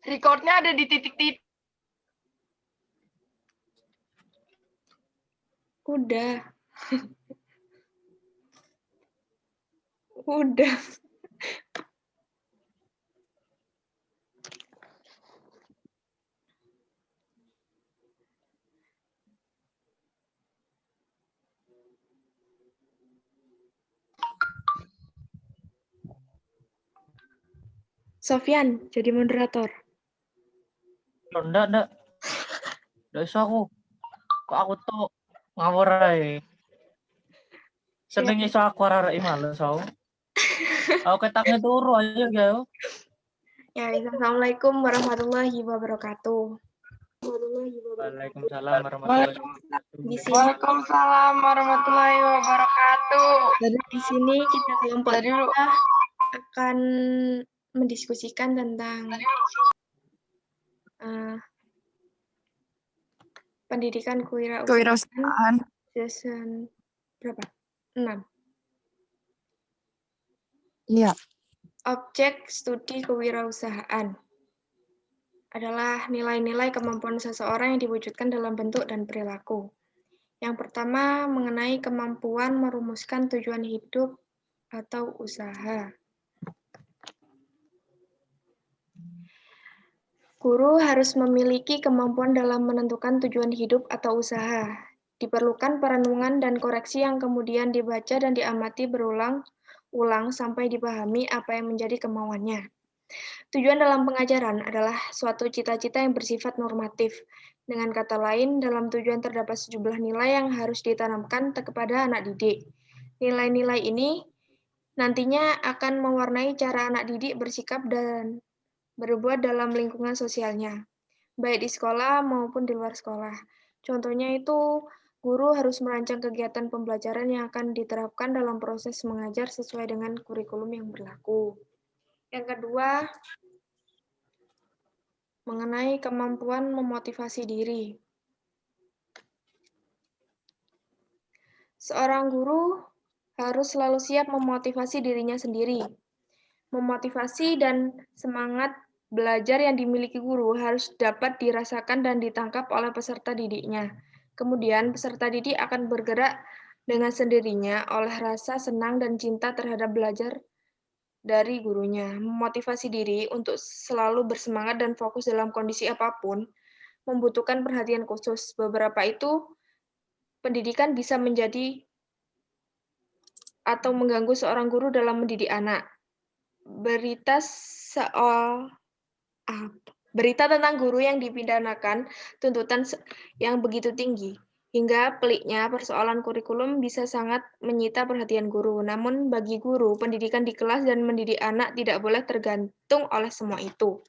Recordnya ada di titik-titik. Udah. Udah. Sofyan, jadi moderator. Enggak. Nggak iso aku. Kok aku tuh ngawur ae. Seneng iso aku arek males aku. Aku ketangnya turu aja ya. Ya, assalamualaikum warahmatullahi wabarakatuh. Waalaikumsalam warahmatullahi wabarakatuh. Di sini, Waalaikumsalam warahmatullahi wabarakatuh. di sini kita kelompok kita akan mendiskusikan tentang pendidikan kewirausahaan season berapa? 6. Iya. Objek studi kewirausahaan adalah nilai-nilai kemampuan seseorang yang diwujudkan dalam bentuk dan perilaku. Yang pertama, mengenai kemampuan merumuskan tujuan hidup atau usaha. Guru harus memiliki kemampuan dalam menentukan tujuan hidup atau usaha. Diperlukan perenungan dan koreksi yang kemudian dibaca dan diamati berulang-ulang sampai dipahami apa yang menjadi kemauannya. Tujuan dalam pengajaran adalah suatu cita-cita yang bersifat normatif. Dengan kata lain, dalam tujuan terdapat sejumlah nilai yang harus ditanamkan kepada anak didik. Nilai-nilai ini nantinya akan mewarnai cara anak didik bersikap dan berbuat dalam lingkungan sosialnya, baik di sekolah maupun di luar sekolah. Contohnya itu, guru harus merancang kegiatan pembelajaran yang akan diterapkan dalam proses mengajar sesuai dengan kurikulum yang berlaku. Yang kedua, mengenai kemampuan memotivasi diri. Seorang guru harus selalu siap memotivasi dirinya sendiri. Memotivasi dan semangat belajar yang dimiliki guru harus dapat dirasakan dan ditangkap oleh peserta didiknya. Kemudian, peserta didik akan bergerak dengan sendirinya oleh rasa senang dan cinta terhadap belajar dari gurunya. Memotivasi diri untuk selalu bersemangat dan fokus dalam kondisi apapun membutuhkan perhatian khusus. Beberapa itu pendidikan bisa menjadi atau mengganggu seorang guru dalam mendidik anak. Berita tentang guru yang dipidanakan tuntutan yang begitu tinggi, hingga peliknya persoalan kurikulum bisa sangat menyita perhatian guru. Namun bagi guru, pendidikan di kelas dan mendidik anak tidak boleh tergantung oleh semua itu.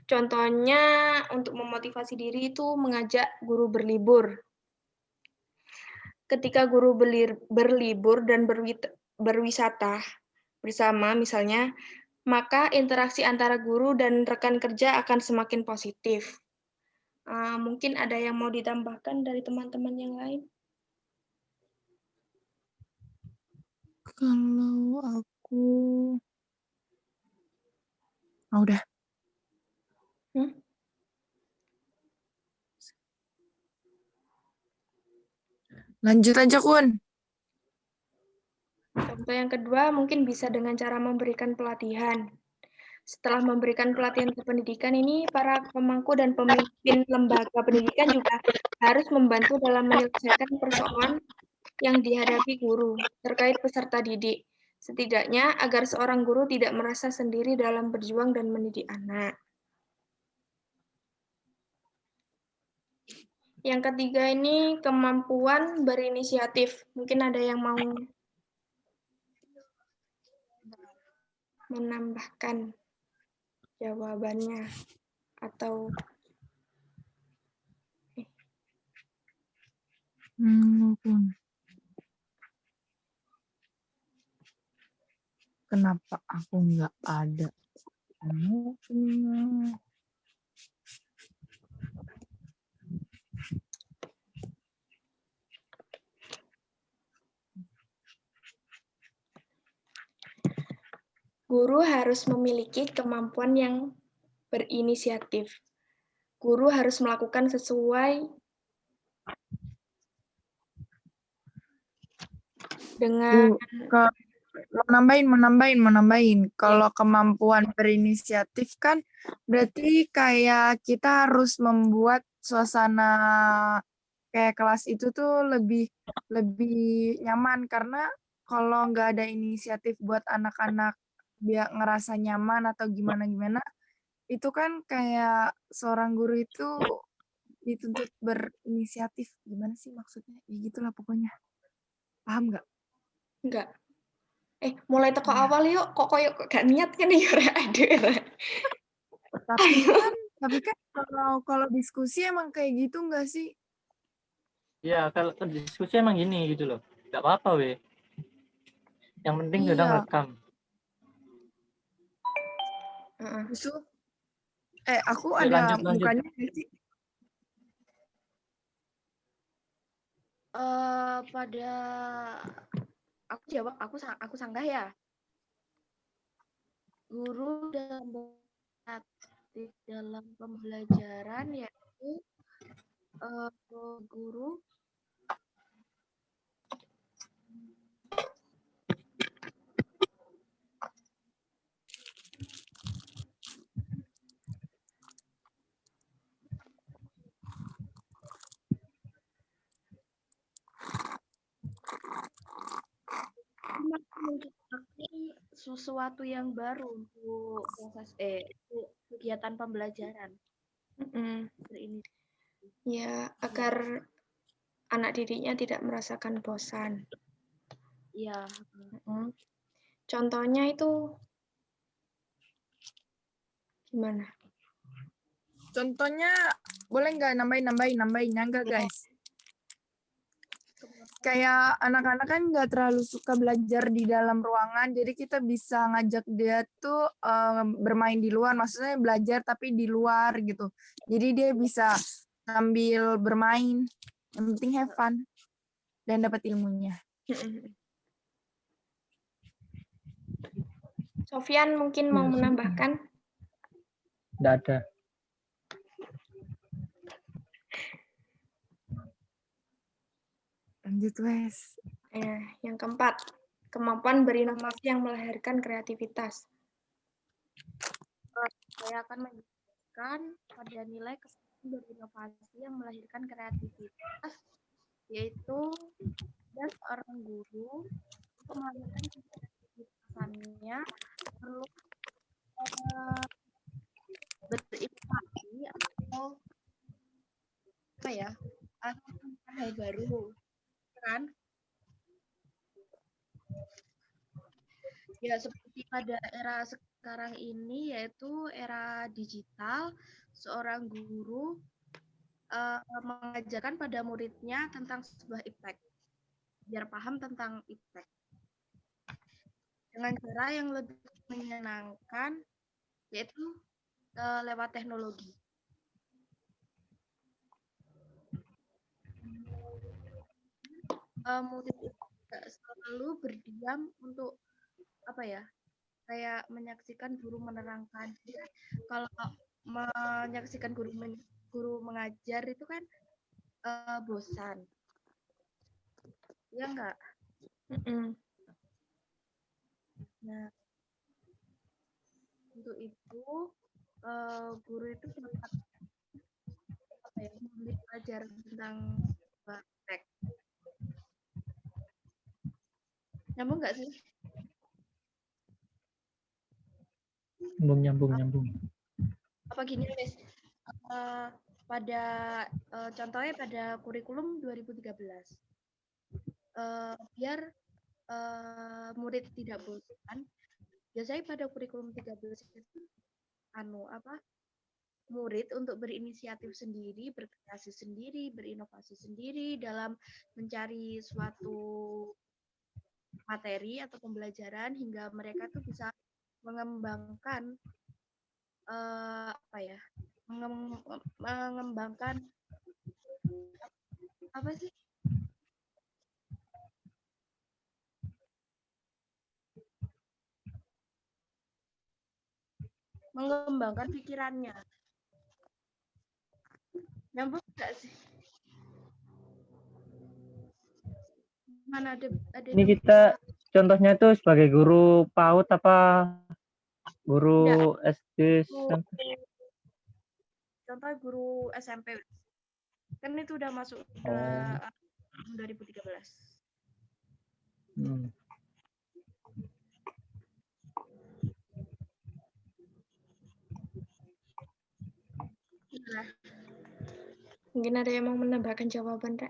Contohnya untuk memotivasi diri itu mengajak guru berlibur. Ketika guru berlibur dan berwisata bersama misalnya, maka interaksi antara guru dan rekan kerja akan semakin positif. Mungkin ada yang mau ditambahkan dari teman-teman yang lain? Kalau aku... udah. Lanjut aja, Kun. Contoh yang kedua mungkin bisa dengan cara memberikan pelatihan. Setelah memberikan pelatihan ke pendidikan ini, para pemangku dan pemimpin lembaga pendidikan juga harus membantu dalam menyelesaikan persoalan yang dihadapi guru terkait peserta didik. Setidaknya agar seorang guru tidak merasa sendiri dalam berjuang dan mendidik anak. Yang ketiga ini kemampuan berinisiatif. Mungkin ada yang mau menambahkan jawabannya atau Kenapa aku nggak ada? guru harus memiliki kemampuan yang berinisiatif. Guru harus melakukan sesuai dengan Menambahin. Kalau kemampuan berinisiatif kan berarti kayak kita harus membuat suasana kayak kelas itu tuh lebih nyaman, karena kalau nggak ada inisiatif buat anak-anak biar ngerasa nyaman atau gimana itu kan kayak seorang guru itu dituntut berinisiatif. Gimana sih maksudnya? Ya gitulah pokoknya. Paham nggak? enggak. Mulai teko awal yuk, kok koyo gak niat kan ya ada. Tapi kan kalau diskusi emang kayak gitu nggak sih? Ya, kalau diskusi emang gini gitu loh. Nggak apa-apa, weh. Yang penting sudah Iya. ngerekam. Justru aku Yuk, ada lanjut. mukanya nggak sih? Pada aku jawab, aku sanggah ya. Guru dalam pembelajaran yaitu guru menciptakan sesuatu yang baru untuk proses untuk kegiatan pembelajaran. Ini ya agar anak didiknya tidak merasakan bosan. Iya. Contohnya itu gimana? Contohnya boleh nggak nambahin enggak guys? Kayak anak-anak kan nggak terlalu suka belajar di dalam ruangan, jadi kita bisa ngajak dia tuh bermain di luar, maksudnya belajar tapi di luar gitu. Jadi dia bisa sambil bermain, yang penting have fun dan dapat ilmunya. Sofyan mungkin mau menambahkan? Nggak ada. Lanjut wes. Yang keempat, kemampuan berinovasi yang melahirkan kreativitas. Saya akan menjelaskan pada nilai kemampuan berinovasi yang melahirkan kreativitas, yaitu dan seorang guru untuk melahirkan kreativitasnya perlu berinovasi atau apa ya, atau hal baru kan ya, seperti pada era sekarang ini yaitu era digital. Seorang guru mengajarkan pada muridnya tentang sebuah iptek biar paham tentang iptek dengan cara yang lebih menyenangkan, yaitu lewat teknologi. Murid itu selalu berdiam untuk apa ya, kayak menyaksikan guru menerangkan. Jadi, kalau menyaksikan guru mengajar itu kan bosan, ya enggak? Nah, untuk itu guru itu dapat apa ya, belajar tentang iptek. Nyambung nggak sih? Nyambung. Apa gini guys, pada contohnya pada kurikulum 2013, biar murid tidak bosan, biasanya pada kurikulum 13 itu murid untuk berinisiatif sendiri, berkreasi sendiri, berinovasi sendiri dalam mencari suatu materi atau pembelajaran hingga mereka tuh bisa mengembangkan mengembangkan apa sih? mengembangkan pikirannya. Nyambung nggak sih? Mana ada Ini kita contohnya tuh sebagai guru PAUD apa guru SD SMP? contoh guru SMP. Kan itu udah masuk udah 2013. Hmm. Nah, Mungkin ada yang mau menambahkan jawaban, Rek?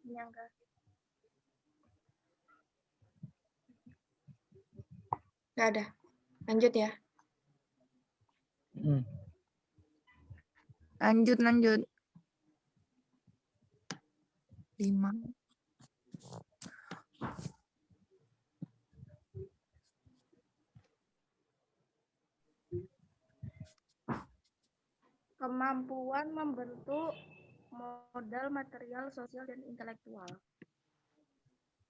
menyangka. Nggak ada. Lanjut ya. Hmm. Lanjut. 5. Kemampuan membentuk modal material, sosial, dan intelektual.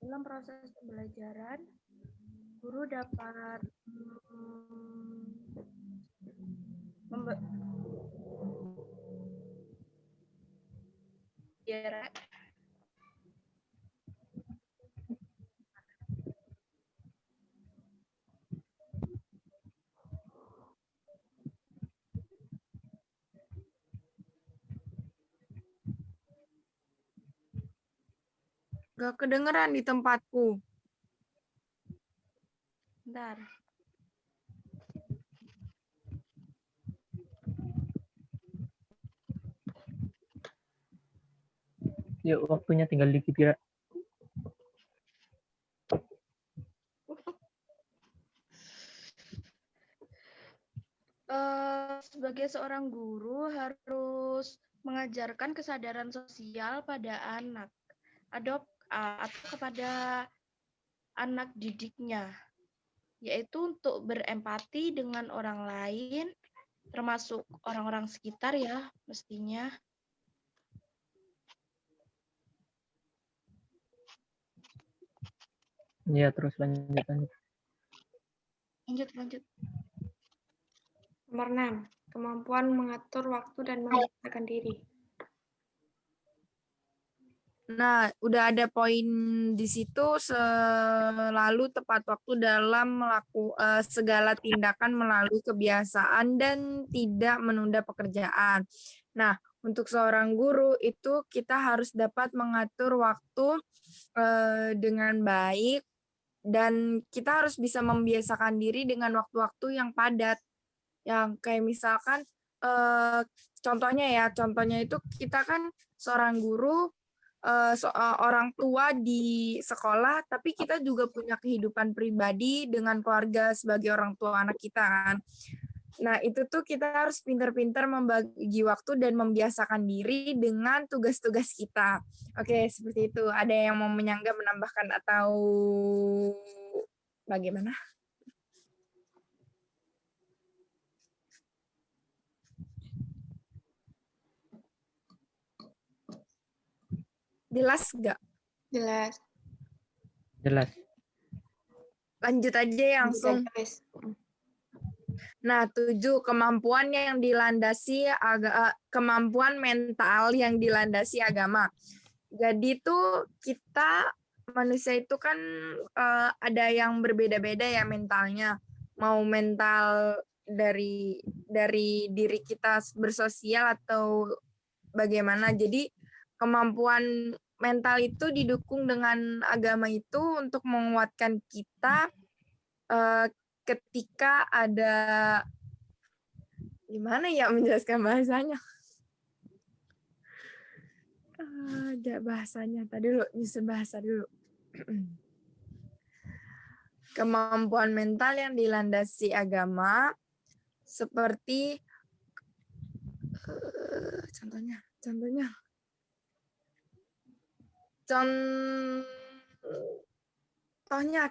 Dalam proses pembelajaran, guru dapat Gak kedengeran di tempatku. Bentar. Yuk, waktunya tinggal dikit ya. Sebagai seorang guru harus mengajarkan kesadaran sosial pada anak atau kepada anak didiknya, yaitu untuk berempati dengan orang lain, termasuk orang-orang sekitar ya mestinya. Iya, terus lanjut. Lanjut. Nomor 6. Kemampuan mengatur waktu dan membiasakan diri. Nah, udah ada poin di situ selalu tepat waktu dalam segala tindakan melalui kebiasaan dan tidak menunda pekerjaan. Nah, untuk seorang guru itu kita harus dapat mengatur waktu dengan baik dan kita harus bisa membiasakan diri dengan waktu-waktu yang padat. Yang kayak misalkan contohnya itu kita kan seorang guru, orang tua di sekolah, tapi kita juga punya kehidupan pribadi dengan keluarga sebagai orang tua anak kita kan. Nah, itu tuh kita harus pintar-pintar membagi waktu dan membiasakan diri dengan tugas-tugas kita. Oke, seperti itu. Ada yang mau menambahkan atau bagaimana? Jelas nggak? Jelas. Lanjut aja langsung. Nah, 7 kemampuan mental yang dilandasi agama. Jadi tuh kita manusia itu kan ada yang berbeda-beda ya mentalnya. Mau mental dari diri kita bersosial atau bagaimana. Jadi kemampuan mental itu didukung dengan agama itu untuk menguatkan kita ketika ada gimana ya menjelaskan bahasanya? Ada bahasanya. Tadi dulu nyusun bahasa dulu. Kemampuan mental yang dilandasi agama seperti contohnya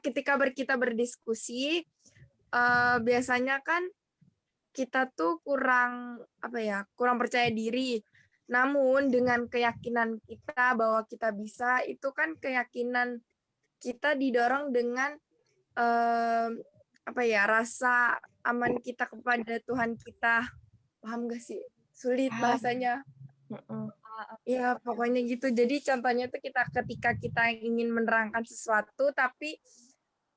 ketika kita berdiskusi biasanya kan kita tuh kurang percaya diri. Namun dengan keyakinan kita bahwa kita bisa, itu kan keyakinan kita didorong dengan rasa aman kita kepada Tuhan kita. Paham gak sih? Sulit Paham. bahasanya. Mm-mm. Ya, pokoknya gitu. Jadi contohnya tuh ketika kita ingin menerangkan sesuatu tapi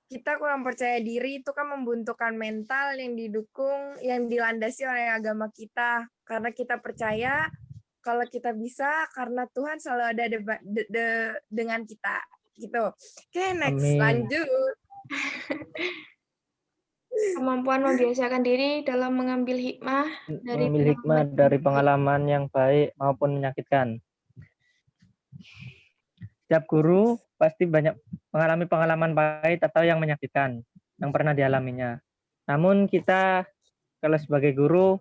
kita kurang percaya diri, itu kan membuntukan mental yang didukung, yang dilandasi oleh agama kita. Karena kita percaya kalau kita bisa karena Tuhan selalu ada dengan kita gitu. Oke, next Amin. lanjut. Kemampuan membiasakan diri dalam mengambil hikmah dari Mengambil hikmah dari pengalaman yang baik maupun menyakitkan. Setiap guru pasti banyak mengalami pengalaman baik atau yang menyakitkan yang pernah dialaminya. Namun kita kalau sebagai guru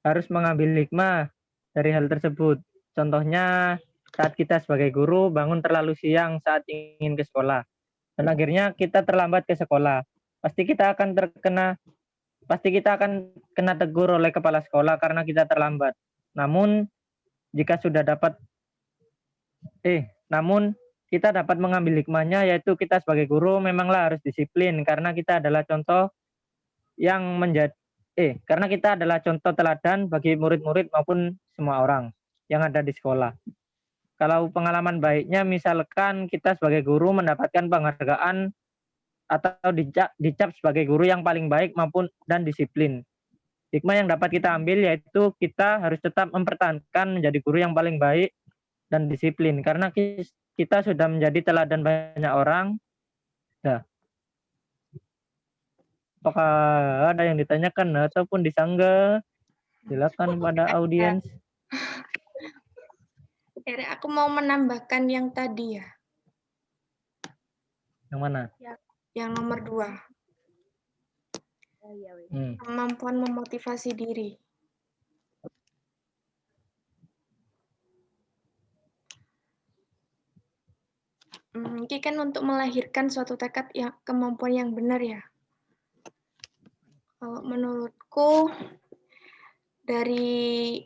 harus mengambil hikmah dari hal tersebut. Contohnya saat kita sebagai guru bangun terlalu siang saat ingin ke sekolah dan akhirnya kita terlambat ke sekolah. Pasti kita akan kena tegur oleh kepala sekolah karena kita terlambat. Namun kita dapat mengambil hikmahnya, yaitu kita sebagai guru memanglah harus disiplin karena kita adalah contoh karena kita adalah contoh teladan bagi murid-murid maupun semua orang yang ada di sekolah. Kalau pengalaman baiknya misalkan kita sebagai guru mendapatkan penghargaan atau dicap sebagai guru yang paling baik dan disiplin. Hikmah yang dapat kita ambil yaitu kita harus tetap mempertahankan menjadi guru yang paling baik dan disiplin karena kita sudah menjadi teladan banyak orang. Ya. Apakah ada yang ditanyakan ataupun disanggah? Silakan pada audiens. Aku mau menambahkan yang tadi ya, Yang mana? yang nomor 2. Kemampuan memotivasi diri. Ini kan untuk melahirkan suatu tekad kemampuan yang benar ya. Kalau menurutku dari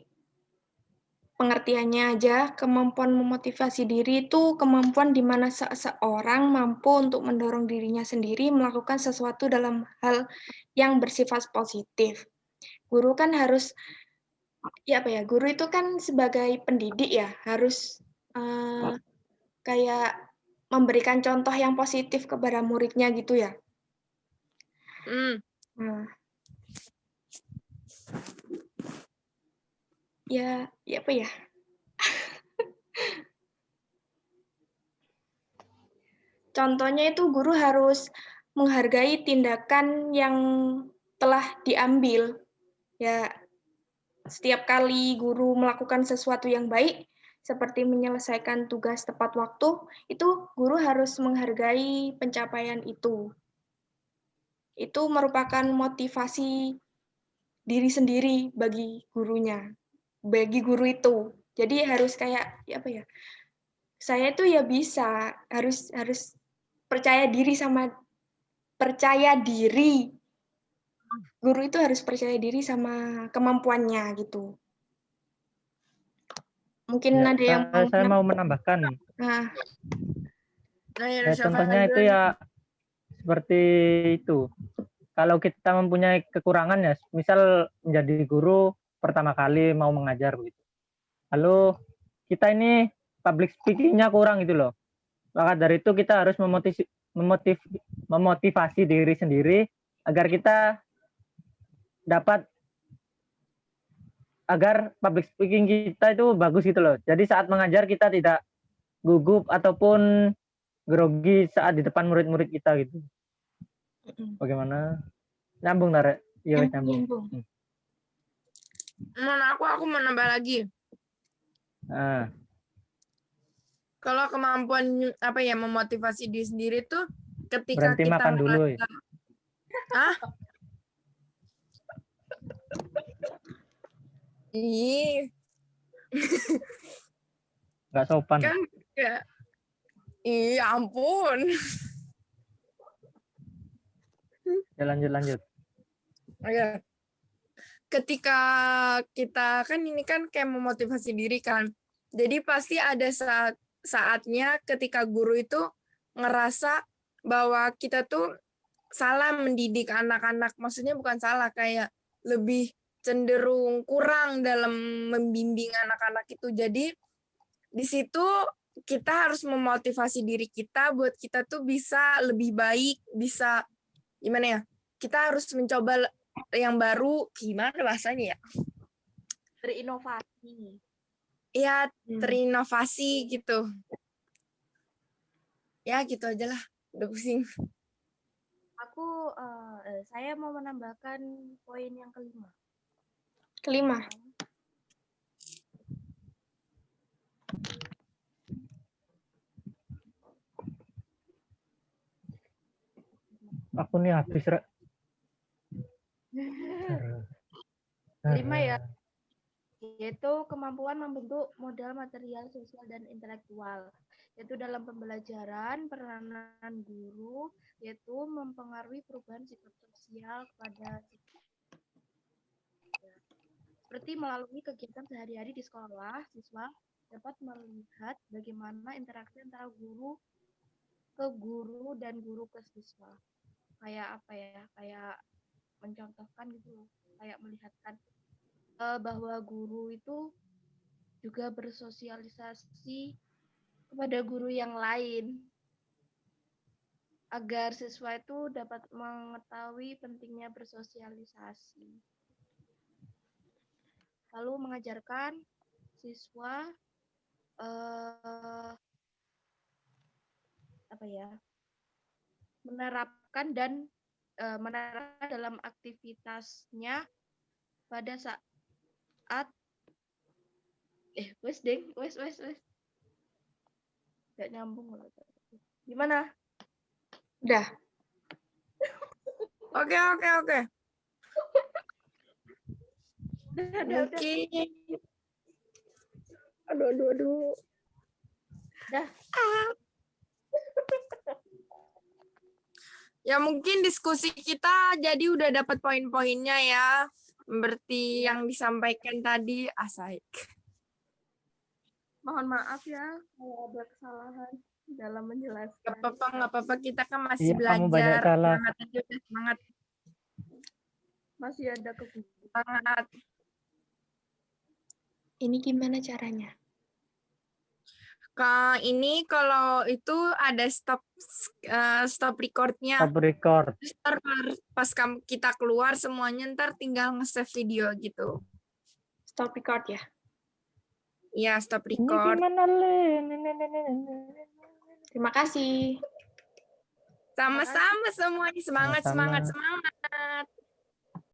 pengertiannya aja, kemampuan memotivasi diri itu kemampuan di mana seseorang mampu untuk mendorong dirinya sendiri melakukan sesuatu dalam hal yang bersifat positif. Guru kan harus guru itu kan sebagai pendidik ya, harus kayak memberikan contoh yang positif kepada muridnya gitu ya. Nah, contohnya itu guru harus menghargai tindakan yang telah diambil. Ya, setiap kali guru melakukan sesuatu yang baik, seperti menyelesaikan tugas tepat waktu, itu guru harus menghargai pencapaian itu. Itu merupakan motivasi diri sendiri bagi gurunya, bagi guru itu. Jadi harus kayak saya tuh ya bisa, harus percaya diri. Guru itu harus percaya diri sama kemampuannya gitu. Mungkin Ya, ada yang saya mau menambahkan. Contohnya itu ya seperti itu. Kalau kita mempunyai kekurangan ya, misal menjadi guru pertama kali mau mengajar begitu. Lalu kita ini public speaking-nya kurang gitu loh. Maka dari itu kita harus memotivasi diri sendiri agar public speaking kita itu bagus gitu loh. Jadi saat mengajar kita tidak gugup ataupun grogi saat di depan murid-murid kita gitu. Bagaimana? Nyambung Nare? Iya, nyambung. Aku mau nambah lagi. Kalau kemampuan memotivasi diri sendiri tuh ketika berhenti kita makan dulu ya. Nggak sopan. Kan ya. Iya ampun. Ya, lanjut. Ya. Ketika kita kan ini kan kayak memotivasi diri kan. Jadi pasti ada saatnya ketika guru itu ngerasa bahwa kita tuh salah mendidik anak-anak. Maksudnya bukan salah, kayak lebih cenderung kurang dalam membimbing anak-anak itu. Jadi di situ kita harus memotivasi diri kita buat kita tuh bisa lebih baik, bisa gimana ya? Kita harus mencoba yang baru, gimana bahasanya ya? Berinovasi. Ya, terinovasi gitu. Ya, gitu aja lah. Udah pusing. Saya mau menambahkan poin yang kelima. Kelima. Aku nih habis, Rek. Kelima ya, yaitu kemampuan membentuk modal material, sosial, dan intelektual. Yaitu dalam pembelajaran, peranan guru, yaitu mempengaruhi perubahan sikap sosial kepada siswa. Seperti melalui kegiatan sehari-hari di sekolah, siswa dapat melihat bagaimana interaksi antara guru ke guru dan guru ke siswa. Kayak apa ya? Kayak mencontohkan gitu loh. Kayak melihatkan bahwa guru itu juga bersosialisasi kepada guru yang lain agar siswa itu dapat mengetahui pentingnya bersosialisasi. Lalu mengajarkan siswa menerapkan dalam aktivitasnya pada saat wes nggak nyambung loh. Gimana? Udah. Oke. Udah. Mungkin. Aduh. Dah. Ya mungkin diskusi kita jadi udah dapat poin-poinnya ya. Berarti yang disampaikan tadi asaik. Mohon maaf ya kalau ada kesalahan dalam menjelaskan. Nggak apa-apa. Kita kan masih Iya, belajar. kamu banyak salah. Semangat aja, udah semangat. Masih ada keguguran. Semangat. Ini gimana caranya? Ini kalau itu ada stop recordnya. Stop record. Terus ntar pas kita keluar semuanya ntar tinggal nge-save video gitu. Stop record ya? Iya, stop Ini record. gimana, Len? Terima kasih. Sama-sama semuanya. Semangat, Sama-sama. semangat.